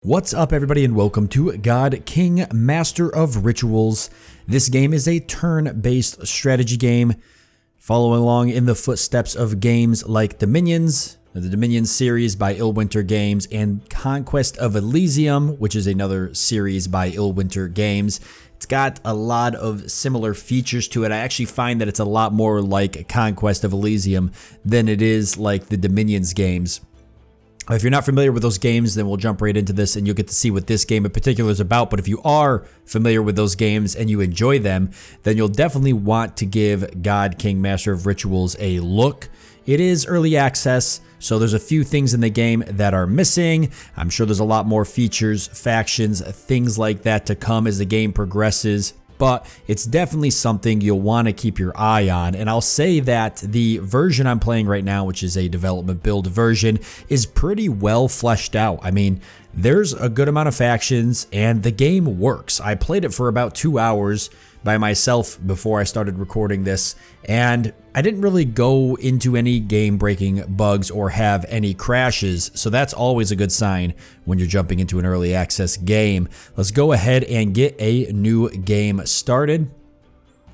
What's up, everybody, and welcome to Godking Master of Rituals. This game is a turn-based strategy game, following along in the footsteps of games like Dominions, the Dominion series by Illwinter Games, and Conquest of Elysium, which is another series by Illwinter Games. It's got a lot of similar features to it. I actually find that it's a lot more like Conquest of Elysium than it is like the Dominions games. If you're not familiar with those games, then we'll jump right into this and you'll get to see what this game in particular is about. But if you are familiar with those games and you enjoy them, then you'll definitely want to give Godking Master of Rituals a look. It is early access, so there's a few things in the game that are missing. I'm sure there's a lot more features, factions, things like that to come as the game progresses. But it's definitely something you'll want to keep your eye on. And I'll say that the version I'm playing right now, which is a development build version, is pretty well fleshed out. I mean, there's a good amount of factions and the game works. I played it for about 2 hours by myself before I started recording this, and I didn't really go into any game-breaking bugs or have any crashes, so that's always a good sign when you're jumping into an early access game. Let's go ahead and get a new game started.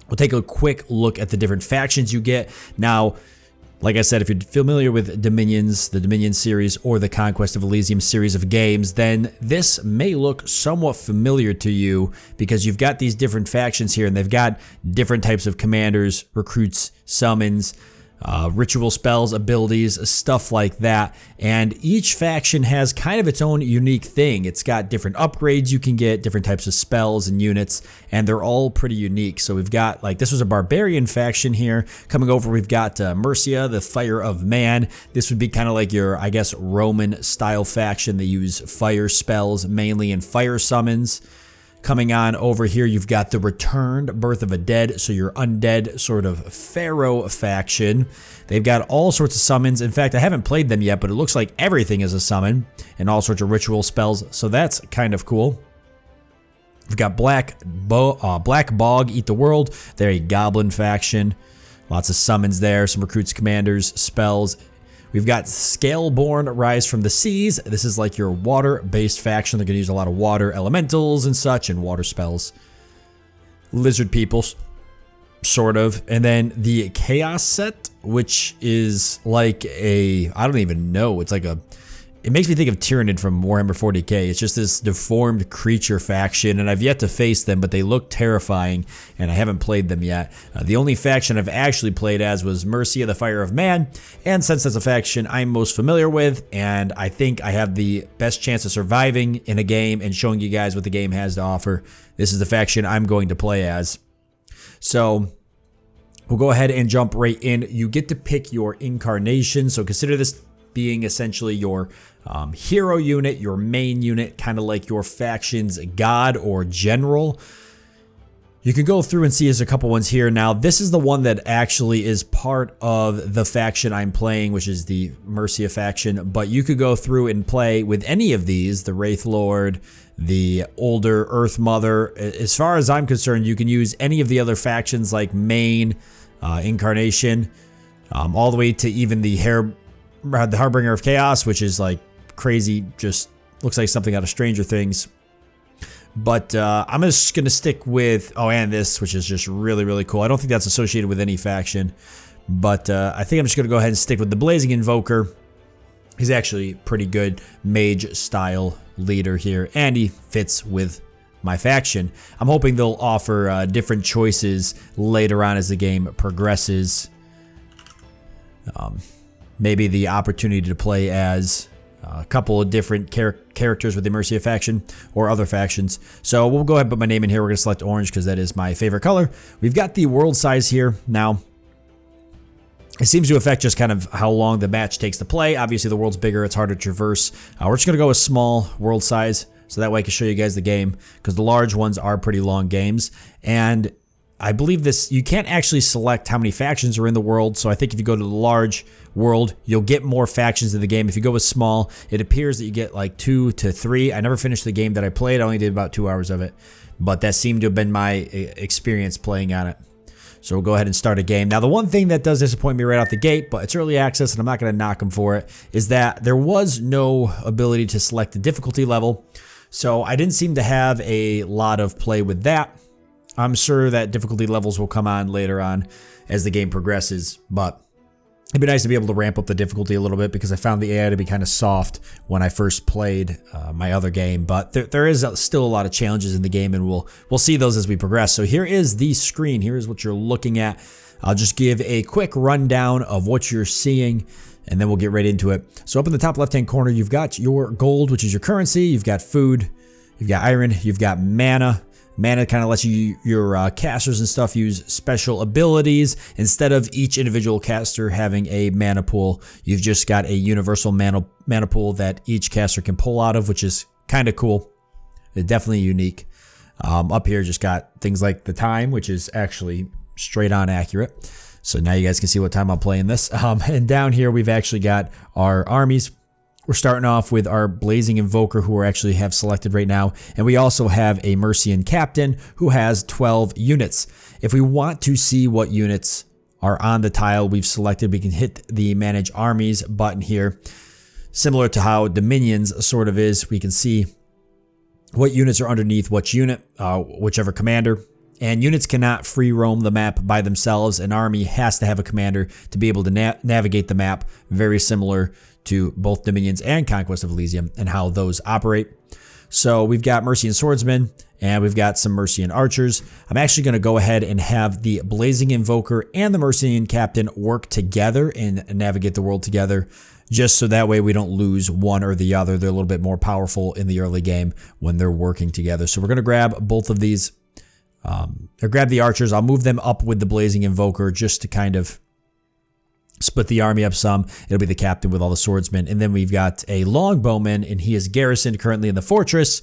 We'll take a quick look at the different factions you get. Now, like I said, if you're familiar with Dominions, the Dominion series, or the Conquest of Elysium series of games, then this may look somewhat familiar to you because you've got these different factions here and they've got different types of commanders, recruits, summons, ritual spells, abilities, stuff like that. And each faction has kind of its own unique thing. It's got different upgrades you can get, different types of spells and units, and they're all pretty unique. So we've got, like, this was a barbarian faction here. Coming over, we've got Mercia, the Fire of Man. This would be kind of like your, I guess, Roman style faction. They use fire spells mainly and fire summons. Coming on over here, you've got the Returned, Birth of a Dead, so your undead sort of pharaoh faction. They've got all sorts of summons. In fact, I haven't played them yet, but it looks like everything is a summon and all sorts of ritual spells, so that's kind of cool. We've got Black Bog, Eat the World. They're a goblin faction. Lots of summons there, some recruits, commanders, spells. We've got Scaleborn, Rise from the Seas. This is like your water-based faction. They're going to use a lot of water elementals and such and water spells. Lizard people, sort of. And then the Chaos set, which is like a, I don't even know. It's like a, it makes me think of Tyrannid from Warhammer 40k. It's just this deformed creature faction, and I've yet to face them, but they look terrifying, and I haven't played them yet. The only faction I've actually played as was Mercia, the Fire of Man, and since that's a faction I'm most familiar with, and I think I have the best chance of surviving in a game and showing you guys what the game has to offer, this is the faction I'm going to play as. So we'll go ahead and jump right in. You get to pick your incarnation, so consider this being essentially your hero unit, your main unit, kind of like your faction's god or general. You can go through and see there's a couple ones here. Now, this is the one that actually is part of the faction I'm playing, which is the Mercia faction, but you could go through and play with any of these, the Wraith Lord, the older Earth Mother. As far as I'm concerned, you can use any of the other factions like Main, Incarnation, all the way to even the Harbinger of Chaos, which is like crazy, just looks like something out of Stranger Things. But I'm just going to stick with, oh, and this, which is just really, really cool. I don't think that's associated with any faction, but I think I'm just going to go ahead and stick with the Blazing Invoker. He's actually pretty good mage style leader here, and he fits with my faction. I'm hoping they'll offer different choices later on as the game progresses. Maybe the opportunity to play as a couple of different characters with the Mercia faction or other factions. So we'll go ahead and put my name in here. We're going to select orange because that is my favorite color. We've got the world size here. Now, it seems to affect just kind of how long the match takes to play. Obviously, the world's bigger. It's harder to traverse. We're just going to go with small world size so that way I can show you guys the game because the large ones are pretty long games. And I believe this, you can't actually select how many factions are in the world, so I think if you go to the large world, you'll get more factions in the game. If you go with small, it appears that you get like 2 to 3. I never finished the game that I played. I only did about 2 hours of it, but that seemed to have been my experience playing on it. So we'll go ahead and start a game. Now, the one thing that does disappoint me right out the gate, but it's early access and I'm not going to knock them for it, is that there was no ability to select the difficulty level. So I didn't seem to have a lot of play with that. I'm sure that difficulty levels will come on later on as the game progresses, but it'd be nice to be able to ramp up the difficulty a little bit because I found the AI to be kind of soft when I first played my other game. But there is still a lot of challenges in the game, and we'll see those as we progress. So here is the screen. Here is what you're looking at. I'll just give a quick rundown of what you're seeing, and then we'll get right into it. So up in the top left-hand corner, you've got your gold, which is your currency. You've got food. You've got iron. You've got mana. Mana kind of lets your casters and stuff use special abilities. Instead of each individual caster having a mana pool, you've just got a universal mana pool that each caster can pull out of, which is kind of cool. It's definitely unique. Up here, just got things like the time, which is actually straight on accurate. So now you guys can see what time I'm playing this. And down here, we've actually got our armies. We're starting off with our Blazing Invoker, who we actually have selected right now. And we also have a Mercian Captain who has 12 units. If we want to see what units are on the tile we've selected, we can hit the Manage Armies button here. Similar to how Dominions sort of is, we can see what units are underneath which unit, whichever commander. And units cannot free roam the map by themselves. An army has to have a commander to be able to navigate the map, very similar to both Dominions and Conquest of Elysium and how those operate. So we've got Mercian Swordsmen and we've got some Mercian Archers. I'm actually going to go ahead and have the Blazing Invoker and the Mercian Captain work together and navigate the world together, just so that way we don't lose one or the other. They're a little bit more powerful in the early game when they're working together. So we're going to grab both of these, or grab the Archers. I'll move them up with the Blazing Invoker just to kind of split the army up some. It'll be the captain with all the swordsmen. And then we've got a longbowman, and he is garrisoned currently in the fortress.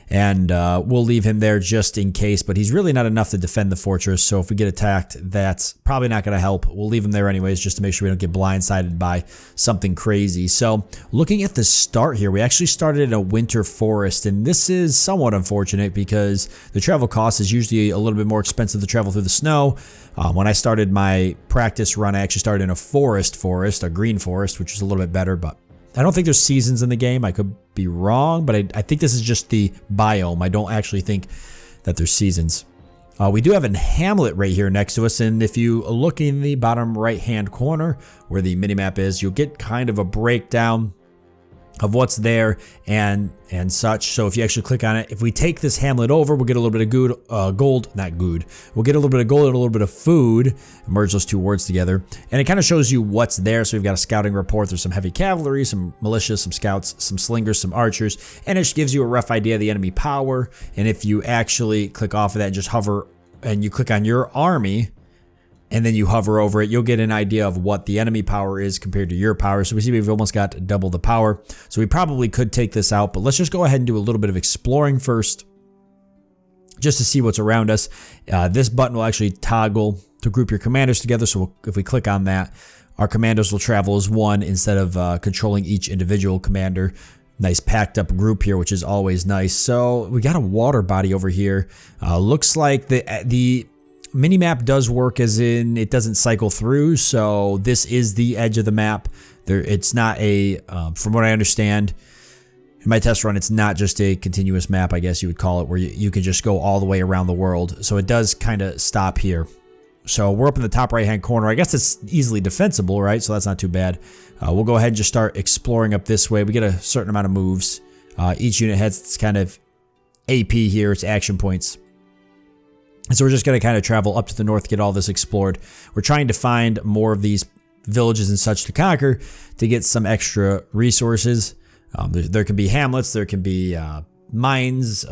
And we'll leave him there just in case, but he's really not enough to defend the fortress. So if we get attacked, that's probably not going to help. We'll leave him there anyways, just to make sure we don't get blindsided by something crazy. So looking at the start here, we actually started in a winter forest, and this is somewhat unfortunate because the travel cost is usually a little bit more expensive to travel through the snow. When I started my practice run, I actually started in a forest, a green forest, which is a little bit better, but I don't think there's seasons in the game. I could be wrong, but I think this is just the biome. I don't actually think that there's seasons. We do have a hamlet right here next to us, and if you look in the bottom right-hand corner where the minimap is, you'll get kind of a breakdown of what's there and such. So if you actually click on it, if we take this hamlet over, we'll get a little bit of gold, not good. We'll get a little bit of gold and a little bit of food, merge those two words together. And it kind of shows you what's there. So we've got a scouting report. There's some heavy cavalry, some militia, some scouts, some slingers, some archers, and it just gives you a rough idea of the enemy power. And if you actually click off of that and just hover and you click on your army, and then you hover over it, you'll get an idea of what the enemy power is compared to your power. So we see we've almost got double the power. So we probably could take this out, but let's just go ahead and do a little bit of exploring first, just to see what's around us. This button will actually toggle to group your commanders together. So if we click on that, our commandos will travel as one instead of controlling each individual commander. Nice packed up group here, which is always nice. So we got a water body over here. Looks like the minimap does work, as in it doesn't cycle through, so this is the edge of the map. It's not a, from what I understand, in my test run, it's not just a continuous map, I guess you would call it, where you can just go all the way around the world. So it does kind of stop here. So we're up in the top right-hand corner. I guess it's easily defensible, right? So that's not too bad. We'll go ahead and just start exploring up this way. We get a certain amount of moves. Each unit has its kind of AP here, its action points. And so we're just going to kind of travel up to the north, get all this explored. We're trying to find more of these villages and such to conquer to get some extra resources. There can be hamlets, there can be mines,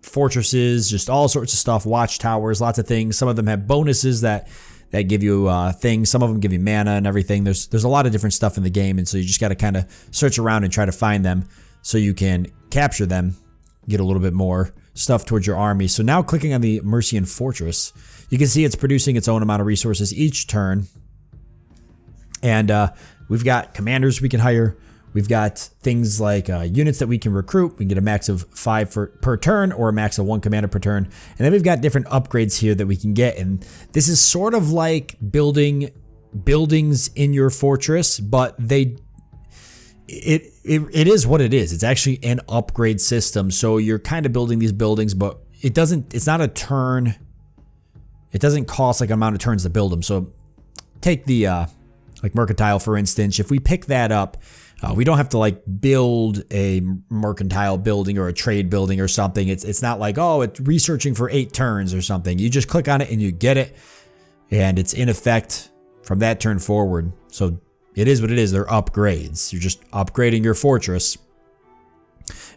fortresses, just all sorts of stuff, watchtowers, lots of things. Some of them have bonuses that give you things. Some of them give you mana and everything. There's a lot of different stuff in the game, and so you just got to kind of search around and try to find them so you can capture them, get a little bit more stuff towards your army. So now clicking on the Mercian Fortress, you can see it's producing its own amount of resources each turn. And we've got commanders we can hire. We've got things like units that we can recruit. We can get a max of 5 per turn or a max of 1 commander per turn. And then we've got different upgrades here that we can get. And this is sort of like building buildings in your fortress, but it is what it is. It's actually an upgrade system. So you're kind of building these buildings, but it's not a turn. It doesn't cost like an amount of turns to build them. So take the like mercantile, for instance. If we pick that up, we don't have to like build a mercantile building or a trade building or something. It's not like, oh, it's researching for 8 turns or something. You just click on it and you get it, and it's in effect from that turn forward. So it is what it is. They're upgrades. You're just upgrading your fortress.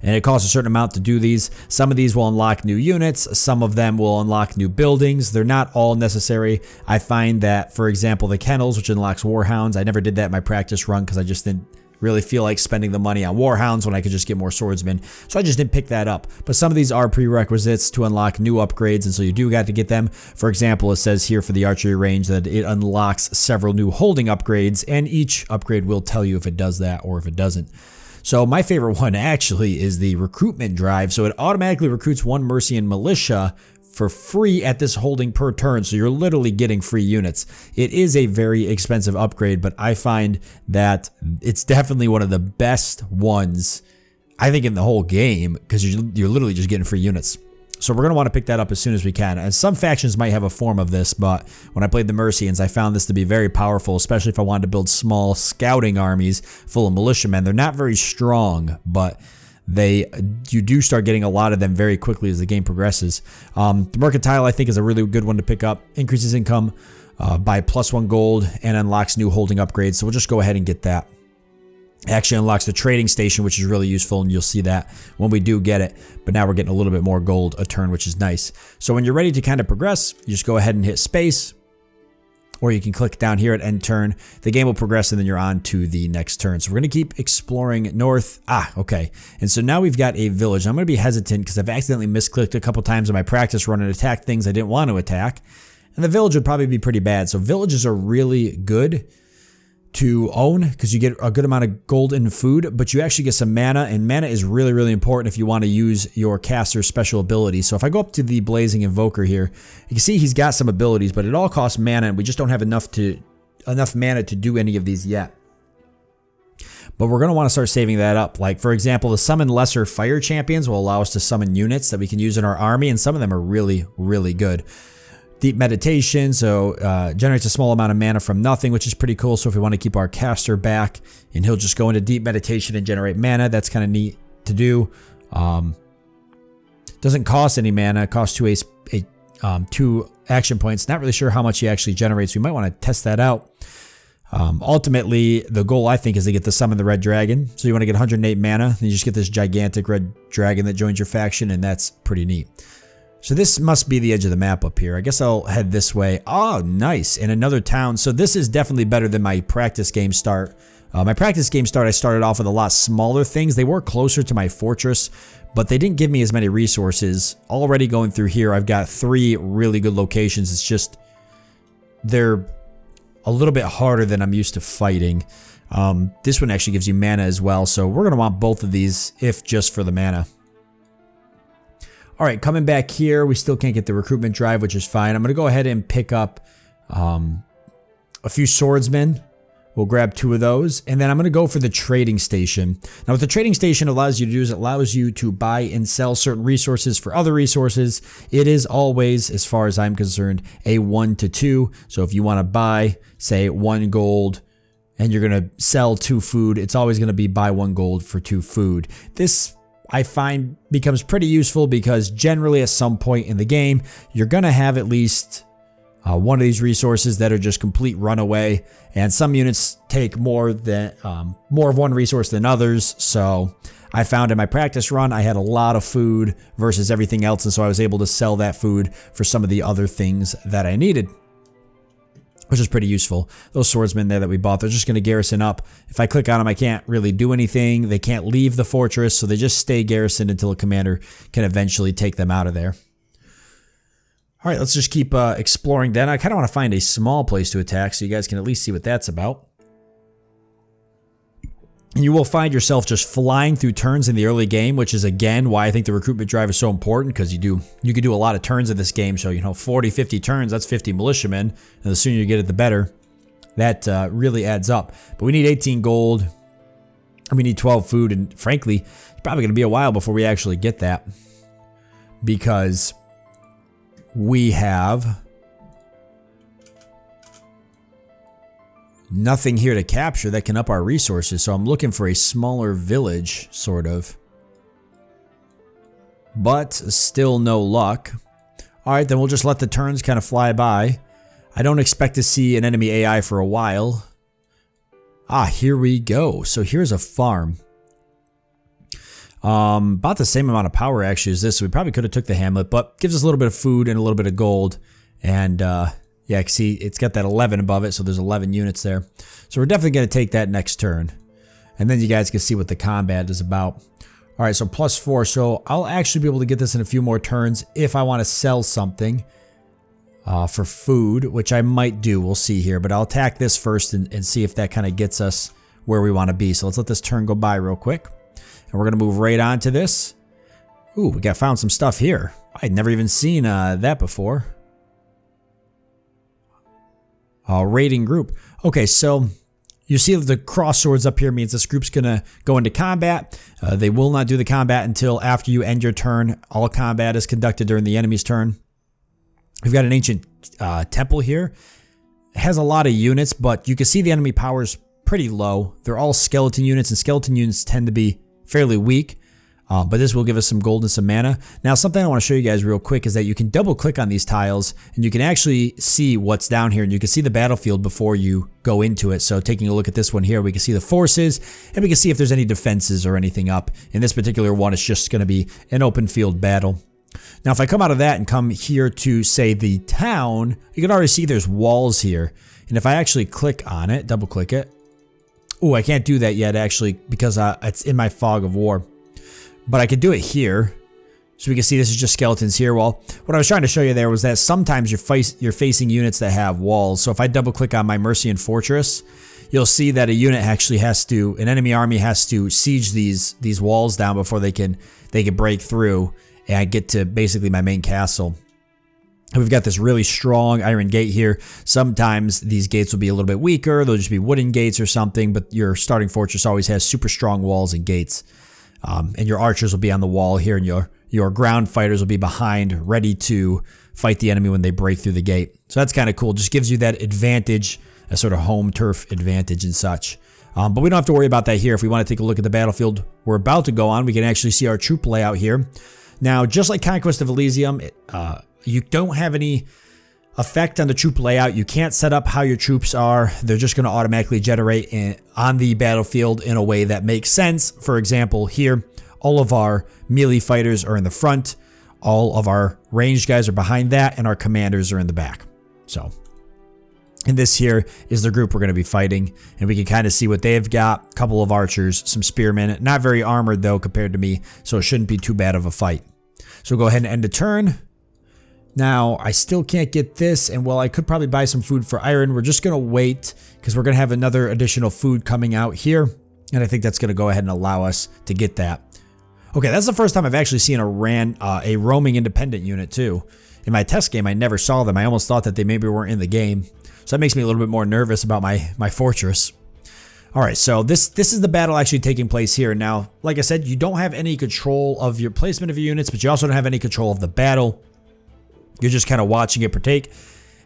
And it costs a certain amount to do these. Some of these will unlock new units. Some of them will unlock new buildings. They're not all necessary. I find that, for example, the kennels, which unlocks warhounds. I never did that in my practice run because I just didn't really feel like spending the money on warhounds when I could just get more swordsmen. So I just didn't pick that up. But some of these are prerequisites to unlock new upgrades, and so you do got to get them. For example, it says here for the archery range that it unlocks several new holding upgrades, and each upgrade will tell you if it does that or if it doesn't. So my favorite one actually is the recruitment drive. So it automatically recruits 1 Mercian militia for free at this holding per turn. So you're literally getting free units. It is a very expensive upgrade, but I find that it's definitely one of the best ones, I think, in the whole game, because you're literally just getting free units. So we're going to want to pick that up as soon as we can. And some factions might have a form of this, but when I played the Mercians, I found this to be very powerful, especially if I wanted to build small scouting armies full of militiamen. They're not very strong, but you do start getting a lot of them very quickly as the game progresses. The Mercantile, I think, is a really good one to pick up. Increases income by +1 gold and unlocks new holding upgrades. So we'll just go ahead and get that. It actually unlocks the trading station, which is really useful, and you'll see that when we do get it. But now we're getting a little bit more gold a turn, which is nice. So when you're ready to kind of progress, you just go ahead and hit space, or you can click down here at end turn. The game will progress, and then you're on to the next turn. So we're going to keep exploring north. Okay. And so now we've got a village. I'm going to be hesitant because I've accidentally misclicked a couple times in my practice run and attacked things I didn't want to attack. And the village would probably be pretty bad. So villages are really good to own because you get a good amount of gold and food, but you actually get some mana, and mana is really, really important if you want to use your caster's special abilities. So if I go up to the Blazing Invoker here, you can see he's got some abilities, but it all costs mana, and we just don't have enough mana to do any of these yet. But we're going to want to start saving that up. Like, for example, the Summon Lesser Fire Champions will allow us to summon units that we can use in our army, and some of them are really, really good. Deep Meditation, so generates a small amount of mana from nothing, which is pretty cool. So if we want to keep our caster back, and he'll just go into Deep Meditation and generate mana, that's kind of neat to do. Doesn't cost any mana, it costs 2 action points. Not really sure how much he actually generates. We might want to test that out. Ultimately, the goal, I think, is to get to summon the Red Dragon. So you want to get 108 mana, and you just get this gigantic Red Dragon that joins your faction, and that's pretty neat. So this must be the edge of the map up here. I guess I'll head this way. Oh, nice. In another town. So this is definitely better than my practice game start. My practice game start, I started off with a lot smaller things. They were closer to my fortress, but they didn't give me as many resources. Already going through here, I've got 3 really good locations. It's just, they're a little bit harder than I'm used to fighting. This one actually gives you mana as well. So we're going to want both of these, if just for the mana. All right, coming back here, we still can't get the recruitment drive, which is fine. I'm going to go ahead and pick up a few swordsmen. We'll grab 2 of those, and then I'm going to go for the trading station. Now, what the trading station allows you to do is it allows you to buy and sell certain resources for other resources. It is always, as far as I'm concerned, a 1 to 2. So if you want to buy, say, 1 gold, and you're going to sell 2 food, it's always going to be buy 1 gold for 2 food. This, I find, becomes pretty useful because generally at some point in the game, you're going to have at least one of these resources that are just complete runaway, and some units take more of one resource than others. So I found in my practice run, I had a lot of food versus everything else, and so I was able to sell that food for some of the other things that I needed, which is pretty useful. Those swordsmen there that we bought, they're just going to garrison up. If I click on them, I can't really do anything. They can't leave the fortress, so they just stay garrisoned until a commander can eventually take them out of there. All right, let's just keep exploring then. I kind of want to find a small place to attack so you guys can at least see what that's about. And you will find yourself just flying through turns in the early game, which is again why I think the recruitment drive is so important, because you can do a lot of turns in this game. So, 40, 50 turns, that's 50 militiamen. And the sooner you get it, the better. That really adds up. But we need 18 gold. And we need 12 food. And frankly, it's probably going to be a while before we actually get that. Because we have nothing here to capture that can up our resources, so I'm looking for a smaller village, sort of. But still no luck. Alright, then we'll just let the turns kind of fly by. I don't expect to see an enemy AI for a while. Ah, here we go. So here's a farm. About the same amount of power actually as this, so we probably could have took the hamlet, but gives us a little bit of food and a little bit of gold. And yeah, I can see it's got that 11 above it, so there's 11 units there. So we're definitely going to take that next turn. And then you guys can see what the combat is about. Alright, so +4. So I'll actually be able to get this in a few more turns if I want to sell something for food, which I might do. We'll see here. But I'll attack this first and see if that kind of gets us where we want to be. So let's let this turn go by real quick. And we're going to move right on to this. Ooh, we found some stuff here. I'd never even seen that before. Raiding group. Okay, so you see the cross swords up here means this group's gonna go into combat. They will not do the combat until after you end your turn. All combat is conducted during the enemy's turn. We've got an ancient temple here. It has a lot of units, but you can see the enemy power is pretty low. They're all skeleton units, and skeleton units tend to be fairly weak. But this will give us some gold and some mana. Now, something I want to show you guys real quick is that you can double click on these tiles and you can actually see what's down here, and you can see the battlefield before you go into it. So taking a look at this one here, we can see the forces and we can see if there's any defenses or anything up. In this particular one, it's just going to be an open field battle. Now, if I come out of that and come here to, say, the town, you can already see there's walls here. And if I actually click on it, double click it. Oh, I can't do that yet actually because it's in my fog of war. But I could do it here. So we can see this is just skeletons here. Well, what I was trying to show you there was that sometimes you're facing units that have walls. So if I double click on my Mercian Fortress, you'll see that a unit actually has to, an enemy army has to siege these walls down before they can break through and get to basically my main castle. And we've got this really strong iron gate here. Sometimes these gates will be a little bit weaker. They'll just be wooden gates or something, but your starting fortress always has super strong walls and gates. And your archers will be on the wall here, and your ground fighters will be behind, ready to fight the enemy when they break through the gate. So that's kind of cool. Just gives you that advantage, a sort of home turf advantage and such. But we don't have to worry about that here. If we want to take a look at the battlefield we're about to go on, we can actually see our troop layout here. Now, just like Conquest of Elysium, you don't have any effect on the troop layout. You can't set up how your troops are. They're just going to automatically generate on the battlefield in a way that makes sense. For example, here, all of our melee fighters are in the front. All of our ranged guys are behind that, and our commanders are in the back. So, and this here is the group we're going to be fighting, and we can kind of see what they've got. A couple of archers, some spearmen, not very armored though compared to me, so it shouldn't be too bad of a fight. So we'll go ahead and end the turn. Now, I still can't get this, and well, I could probably buy some food for iron. We're just going to wait, because we're going to have another additional food coming out here, and I think that's going to go ahead and allow us to get that. Okay, that's the first time I've actually seen a roaming independent unit, too. In my test game, I never saw them. I almost thought that they maybe weren't in the game, so that makes me a little bit more nervous about my fortress. Alright, so this is the battle actually taking place here. Now, like I said, you don't have any control of your placement of your units, but you also don't have any control of the battle. You're just kind of watching it partake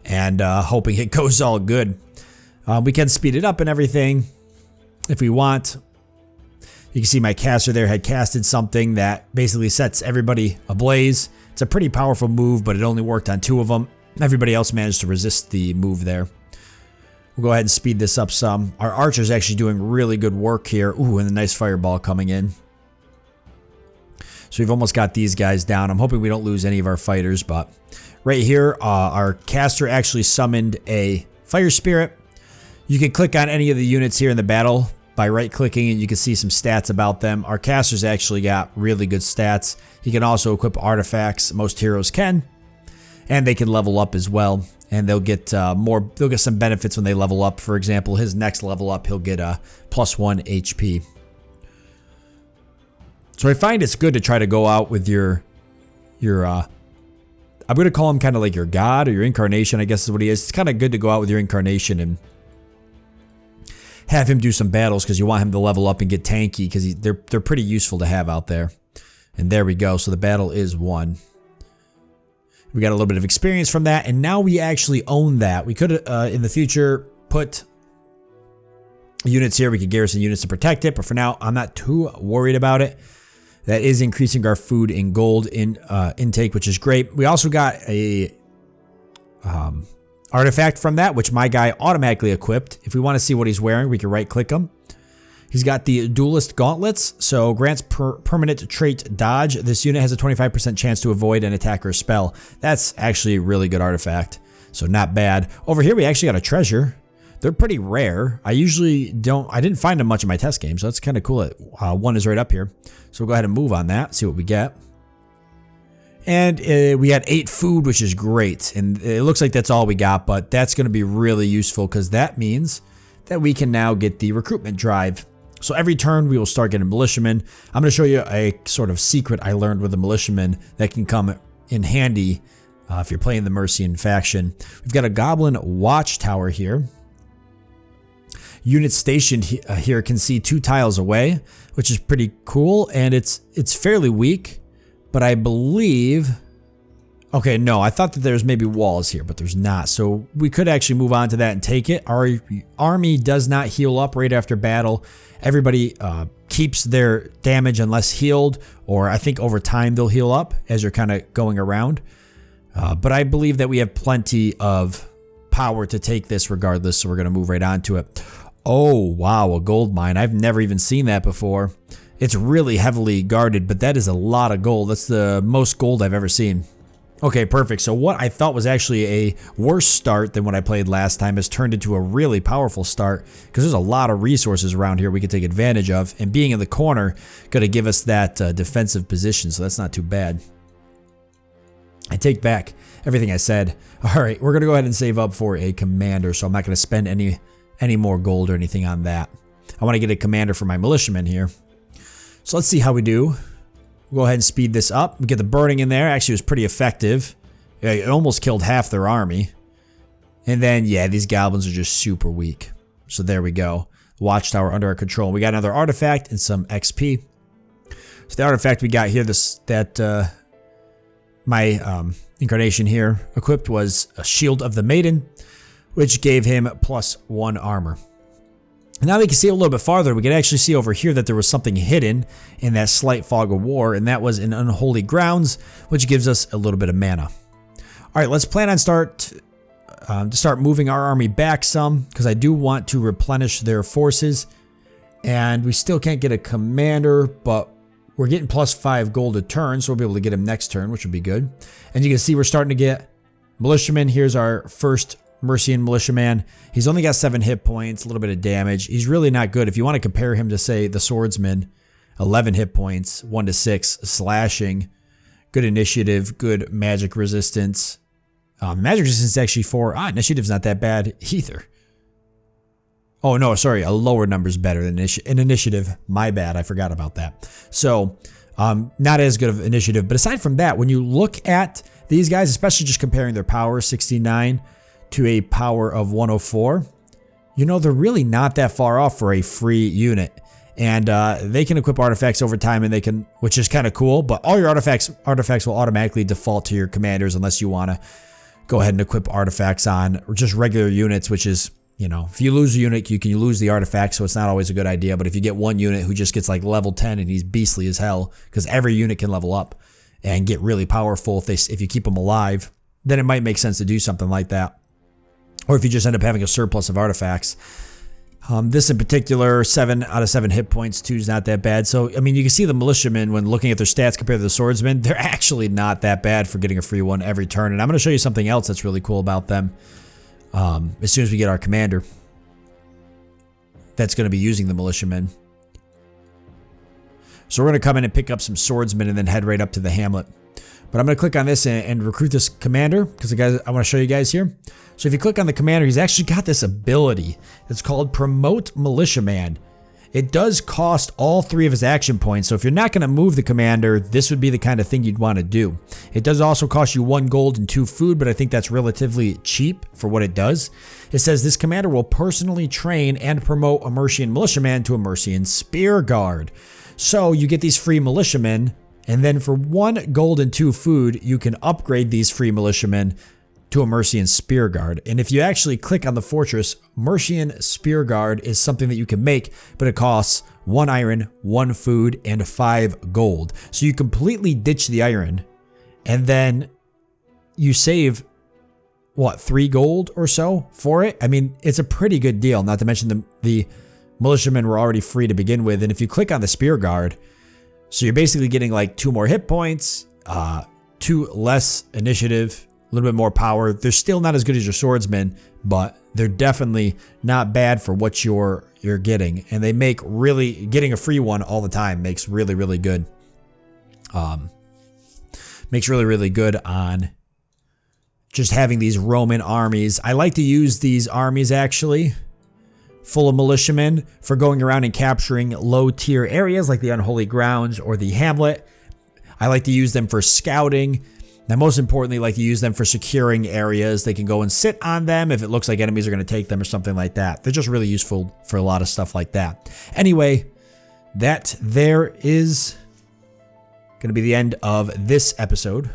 and hoping it goes all good. We can speed it up and everything if we want. You can see my caster there had casted something that basically sets everybody ablaze. It's a pretty powerful move, but it only worked on 2 of them. Everybody else managed to resist the move there. We'll go ahead and speed this up some. Our archer's actually doing really good work here. Ooh, and a nice fireball coming in. So we've almost got these guys down. I'm hoping we don't lose any of our fighters, but right here, our caster actually summoned a fire spirit. You can click on any of the units here in the battle by right-clicking, and you can see some stats about them. Our caster's actually got really good stats. He can also equip artifacts. Most heroes can, and they can level up as well. And they'll get They'll get some benefits when they level up. For example, his next level up, he'll get a +1 HP. So I find it's good to try to go out with your I'm going to call him kind of like your god or your incarnation, I guess is what he is. It's kind of good to go out with your incarnation and have him do some battles because you want him to level up and get tanky because they're pretty useful to have out there. And there we go. So the battle is won. We got a little bit of experience from that, and now we actually own that. We could, in the future, put units here. We could garrison units to protect it, but for now, I'm not too worried about it. That is increasing our food and gold intake, which is great. We also got a artifact from that, which my guy automatically equipped. If we want to see what he's wearing, we can right-click him. He's got the Duelist Gauntlets, so grants permanent trait dodge. This unit has a 25% chance to avoid an attack or spell. That's actually a really good artifact, so not bad. Over here, we actually got a treasure. They're pretty rare. I didn't find them much in my test game, so that's kind of cool. One is right up here. So we'll go ahead and move on that, see what we get. And we had 8 food, which is great. And it looks like that's all we got, but that's going to be really useful because that means that we can now get the recruitment drive. So every turn, we will start getting militiamen. I'm going to show you a sort of secret I learned with the militiamen that can come in handy if you're playing the Mercian faction. We've got a Goblin Watchtower here. Units stationed here can see 2 tiles away, which is pretty cool, and it's fairly weak, but I believe... Okay, no, I thought that there's maybe walls here, but there's not, so we could actually move on to that and take it. Our army does not heal up right after battle. Everybody keeps their damage unless healed, or I think over time they'll heal up as you're kind of going around. But I believe that we have plenty of power to take this regardless, so we're going to move right on to it. Oh, wow, a gold mine. I've never even seen that before. It's really heavily guarded, but that is a lot of gold. That's the most gold I've ever seen. Okay, perfect. So what I thought was actually a worse start than what I played last time has turned into a really powerful start because there's a lot of resources around here we can take advantage of, and being in the corner going to give us that defensive position, so that's not too bad. I take back everything I said. All right, we're going to go ahead and save up for a commander, so I'm not going to spend any more gold or anything on that. I want to get a commander for my militiamen here. So let's see how we do. We'll go ahead and speed this up. We get the burning in there. Actually, it was pretty effective. It almost killed half their army. And then, yeah, these goblins are just super weak. So there we go. Watchtower under our control. We got another artifact and some XP. So the artifact we got here, my incarnation here equipped was a Shield of the Maiden, which gave him +1 armor. And now we can see a little bit farther. We can actually see over here that there was something hidden in that slight fog of war, and that was in Unholy Grounds, which gives us a little bit of mana. All right, let's plan on to start moving our army back some, because I do want to replenish their forces. And we still can't get a commander, but we're getting +5 gold a turn, so we'll be able to get him next turn, which would be good. And you can see we're starting to get militiamen. Here's our first Mercian militiaman. He's only got 7 hit points, a little bit of damage. He's really not good. If you want to compare him to, say, the swordsman, 11 hit points, 1 to 6 slashing, good initiative, good magic resistance. Magic resistance is actually 4. Initiative's not that bad either. Oh no, sorry, a lower number's better than initiative. My bad, I forgot about that. So, not as good of initiative. But aside from that, when you look at these guys, especially just comparing their power, 69 to a power of 104, you know, they're really not that far off for a free unit. And they can equip artifacts over time, and they can, which is kind of cool, but all your artifacts will automatically default to your commanders unless you want to go ahead and equip artifacts on just regular units, which is, you know, if you lose a unit, you can lose the artifact, so it's not always a good idea. But if you get one unit who just gets like level 10 and he's beastly as hell, because every unit can level up and get really powerful if you keep them alive, then it might make sense to do something like that. Or if you just end up having a surplus of artifacts. This in particular, 7 out of 7 hit points, 2 is not that bad. So, I mean, you can see the militiamen, when looking at their stats compared to the swordsmen, they're actually not that bad for getting a free one every turn. And I'm going to show you something else that's really cool about them as soon as we get our commander that's going to be using the militiamen. So we're going to come in and pick up some swordsmen and then head right up to the hamlet. But I'm going to click on this and recruit this commander, because I want to show you guys here. So if you click on the commander, he's actually got this ability. It's called Promote Militiaman. It does cost all 3 of his action points, so if you're not going to move the commander, this would be the kind of thing you'd want to do. It does also cost you 1 gold and 2 food, but I think that's relatively cheap for what it does. It says this commander will personally train and promote a Mercian militiaman to a Mercian spear guard. So you get these free militiamen, and then for 1 gold and 2 food, you can upgrade these free militiamen to a Mercian spear guard. And if you actually click on the fortress, Mercian spear guard is something that you can make, but it costs 1 iron, 1 food, and 5 gold. So you completely ditch the iron, and then you save, what, 3 gold or so for it? I mean, it's a pretty good deal, not to mention the militiamen were already free to begin with. And if you click on the spear guard, so you're basically getting like 2 more hit points, 2 less initiative, a little bit more power. They're still not as good as your swordsmen, but they're definitely not bad for what you're getting. And they make getting a free one all the time makes really, really good. Makes really, really good on just having these Roman armies. I like to use these armies actually, full of militiamen, for going around and capturing low tier areas like the Unholy Grounds or the Hamlet. I like to use them for scouting. Now, most importantly, like to use them for securing areas. They can go and sit on them if it looks like enemies are going to take them or something like that. They're just really useful for a lot of stuff like that. Anyway, that there is going to be the end of this episode.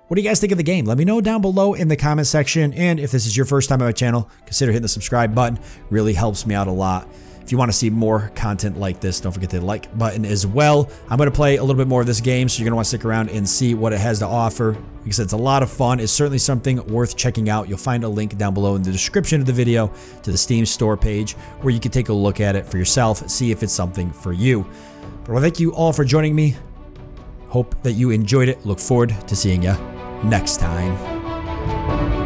What do you guys think of the game? Let me know down below in the comment section. And if this is your first time on my channel, consider hitting the subscribe button. Really helps me out a lot. If you want to see more content like this, don't forget the like button as well. I'm going to play a little bit more of this game, so you're going to want to stick around and see what it has to offer. Like I said, it's a lot of fun. It's certainly something worth checking out. You'll find a link down below in the description of the video to the Steam store page where you can take a look at it for yourself, see if it's something for you. But well, thank you all for joining me. Hope that you enjoyed it. Look forward to seeing you next time.